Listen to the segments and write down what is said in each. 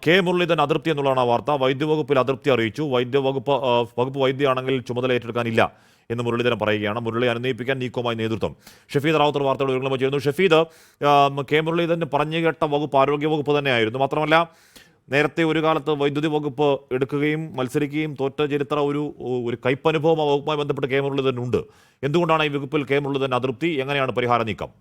K Muraleedharan അതൃപ്തി എന്നുള്ളതാണ് വാർത്ത. വൈദ്യവകുപ്പിൽ അതൃപ്തി അറിയിച്ചു. വകുപ്പ് വൈദ്യയാണെങ്കിൽ ചുമതല ഏറ്റെടുക്കാനില്ല എന്ന് മുരളീധരൻ പറയുകയാണ്. മുരളി അനുനയിപ്പിക്കാൻ നീക്കവുമായി നേതൃത്വം. ഷഫീദ് റാവുത്തർ വാർത്തയോട് വിവരങ്ങൾ ചെയ്യുന്നു. ഷഫീദ്, കെ മുരളീധരൻ പറഞ്ഞു കേട്ട വകുപ്പ് ആരോഗ്യവകുപ്പ് തന്നെയായിരുന്നു. മാത്രമല്ല നേരത്തെ ഒരു കാലത്ത് വൈദ്യുതി വകുപ്പ് എടുക്കുകയും മത്സരിക്കുകയും തോറ്റ ചരിത്ര ഒരു കയ്പനുഭവം ആ വകുപ്പുമായി ബന്ധപ്പെട്ട് കെ മുരളീധരനുണ്ട്. എന്തുകൊണ്ടാണ് ഈ വകുപ്പിൽ കെ മുരളീധരൻ അതൃപ്തി? എങ്ങനെയാണ് പരിഹാര നീക്കം?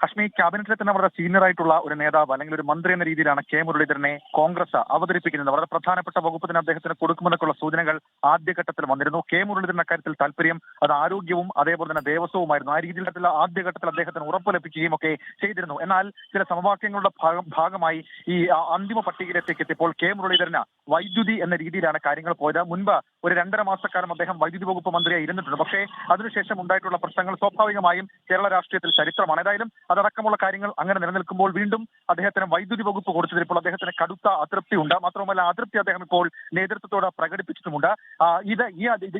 കശ്മീർ ക്യാബിനറ്റിലെ തന്നെ വളരെ സീനിയർ ആയിട്ടുള്ള ഒരു നേതാവ് അല്ലെങ്കിൽ ഒരു മന്ത്രി എന്ന രീതിയിലാണ് കെ മുരളീധരനെ കോൺഗ്രസ് അവതരിപ്പിക്കുന്നത്. വളരെ പ്രധാനപ്പെട്ട വകുപ്പ് തന്നെ അദ്ദേഹത്തിന് കൊടുക്കുമെന്നൊക്കെയുള്ള സൂചനകൾ ആദ്യഘട്ടത്തിൽ വന്നിരുന്നു. കെ മുരളീധരൻ അക്കാര്യത്തിൽ താല്പര്യം അത് ആരോഗ്യവും അതേപോലെ തന്നെ ദേവസ്വവുമായിരുന്നു. ആ രീതിയിൽ ആദ്യഘട്ടത്തിൽ അദ്ദേഹത്തിന് ഉറപ്പ് ലഭിക്കുകയും ഒക്കെ ചെയ്തിരുന്നു. എന്നാൽ ചില സമവാക്യങ്ങളുടെ ഭാഗമായി ഈ അന്തിമ പട്ടികയിലേക്ക് എത്തിയപ്പോൾ കെ മുരളീധരന് വൈദ്യുതി എന്ന രീതിയിലാണ് കാര്യങ്ങൾ പോയത്. മുൻപ് ഒരു 2.5 മാസക്കാലം അദ്ദേഹം വൈദ്യുതി വകുപ്പ് മന്ത്രിയായി ഇരുന്നിട്ടുണ്ട്. പക്ഷേ അതിനുശേഷം ഉണ്ടായിട്ടുള്ള പ്രശ്നങ്ങൾ സ്വാഭാവികമായും കേരള രാഷ്ട്രീയത്തിൽ ചരിത്രമാണ്. ഏതായാലും അതടക്കമുള്ള കാര്യങ്ങൾ അങ്ങനെ നിലനിൽക്കുമ്പോൾ വീണ്ടും അദ്ദേഹത്തിന് വൈദ്യുതി വകുപ്പ് കൊടുത്തതിൽ ഇപ്പോൾ അദ്ദേഹത്തിന് കടുത്ത അതൃപ്തി ഉണ്ട്. മാത്രമല്ല അതൃപ്തി അദ്ദേഹം ഇപ്പോൾ നേതൃത്വത്തോട് പ്രകടിപ്പിച്ചിട്ടുമുണ്ട്.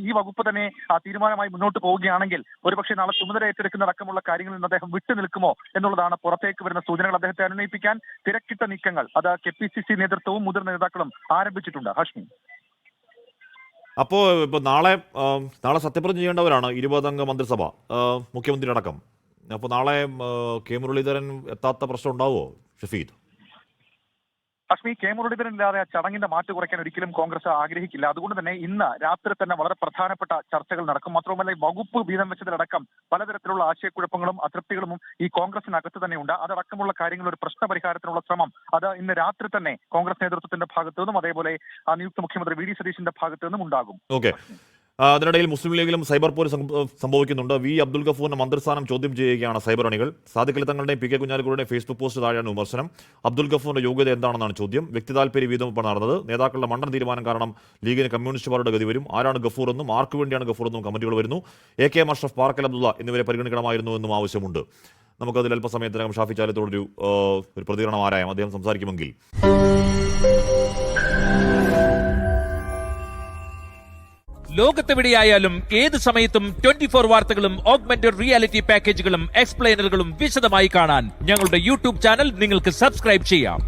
ഈ വകുപ്പ് തന്നെ തീരുമാനമായി മുന്നോട്ട് പോവുകയാണെങ്കിൽ ഒരുപക്ഷെ നാളെ ചുമതല ഏറ്റെടുക്കുന്ന അടക്കമുള്ള കാര്യങ്ങളിൽ നിന്ന് അദ്ദേഹം വിട്ടുനിൽക്കുമോ എന്നുള്ളതാണ് പുറത്തേക്ക് വരുന്ന സൂചനകൾ. അദ്ദേഹത്തെ അനുനയിപ്പിക്കാൻ തിരക്കിട്ട നീക്കങ്ങൾ അത് KPCC നേതൃത്വവും മുതിർന്ന നേതാക്കളും ആരംഭിച്ചിട്ടുണ്ട്. ഹാഷ്മി, അപ്പോൾ ഇപ്പോൾ നാളെ സത്യപ്രതിജ്ഞ ചെയ്യേണ്ടവരാണ് 20 അംഗ മന്ത്രിസഭ, മുഖ്യമന്ത്രി അടക്കം. അപ്പോൾ നാളെ കെ മുരളീധരൻ എത്താത്ത പ്രശ്നം ഉണ്ടാവുമോ ഷഫീദ്? കശ്മീർ കെ മുരളീധരൻ ഇല്ലാതെ ചടങ്ങിന്റെ മാറ്റ് കുറയ്ക്കാൻ ഒരിക്കലും കോൺഗ്രസ് ആഗ്രഹിക്കില്ല. അതുകൊണ്ട് തന്നെ ഇന്ന് രാത്രി തന്നെ വളരെ പ്രധാനപ്പെട്ട ചർച്ചകൾ നടക്കും. മാത്രമല്ല വകുപ്പ് വീതം വെച്ചതിലടക്കം പലതരത്തിലുള്ള ആശയക്കുഴപ്പങ്ങളും അതൃപ്തികളും ഈ കോൺഗ്രസിനകത്ത് തന്നെയുണ്ട്. അതടക്കമുള്ള കാര്യങ്ങൾ ഒരു പ്രശ്നപരിഹാരത്തിനുള്ള ശ്രമം അത് ഇന്ന് രാത്രി തന്നെ കോൺഗ്രസ് നേതൃത്വത്തിന്റെ ഭാഗത്തു നിന്നും അതേപോലെ നിയുക്ത മുഖ്യമന്ത്രി VD സതീശന്റെ ഭാഗത്തു നിന്നും ഉണ്ടാകും. ഓക്കെ. അതിനിടയിൽ മുസ്ലിം ലീഗിലും സൈബർ പോര് സംഭവിക്കുന്നുണ്ട്. വി അബ്ദുൽ ഗഫൂറിന്റെ മന്ത്രിസ്ഥാനം ചോദ്യം ചെയ്യുകയാണ് സൈബർ അണികൾ. സാദിഖ് അലി തങ്ങളുടെയും PK കുഞ്ഞാലിക്കുട്ടിയുടെയും ഫേസ്ബുക്ക് പോസ്റ്റ് താഴെയാണ് വിമർശനം. അബ്ദുൽ ഗഫൂറിന്റെ യോഗ്യത എന്താണെന്നാണ് ചോദ്യം. വ്യക്തിതാൽപര്യ വീതം ഇപ്പോൾ നടന്നത്. നേതാക്കളുടെ മണ്ഡലം തീരുമാനം കാരണം ലീഗിന് കമ്മ്യൂണിസ്റ്റുകാരുടെ ഗതി വരും. ആരാണ് ഗഫൂർ എന്നും ആർക്കു വേണ്ടിയാണ് ഗഫൂർ എന്നും കമന്റുകൾ വരുന്നു. AK അഷ്റഫ്, പാർക്കൽ അബ്ദുള്ള എന്നിവരെ പരിഗണിക്കണമായിരുന്നു എന്നും ആവശ്യമുണ്ട്. നമുക്കതിൽ അല്പസമയത്തിനകം ഷാഫി ചാലത്തോടൊരു പ്രതികരണം ആരായം. അദ്ദേഹം സംസാരിക്കുമെങ്കിൽ. ലോകത്തെവിടെയായാലും ഏത് സമയത്തും 24 വാർത്തകളും ഓഗ്മെന്റഡ് റിയാലിറ്റി പാക്കേജുകളും എക്സ്പ്ലെയിനറുകളും വിശദമായി കാണാൻ ഞങ്ങളുടെ YouTube ചാനൽ നിങ്ങൾക്ക് സബ്സ്ക്രൈബ് ചെയ്യാം.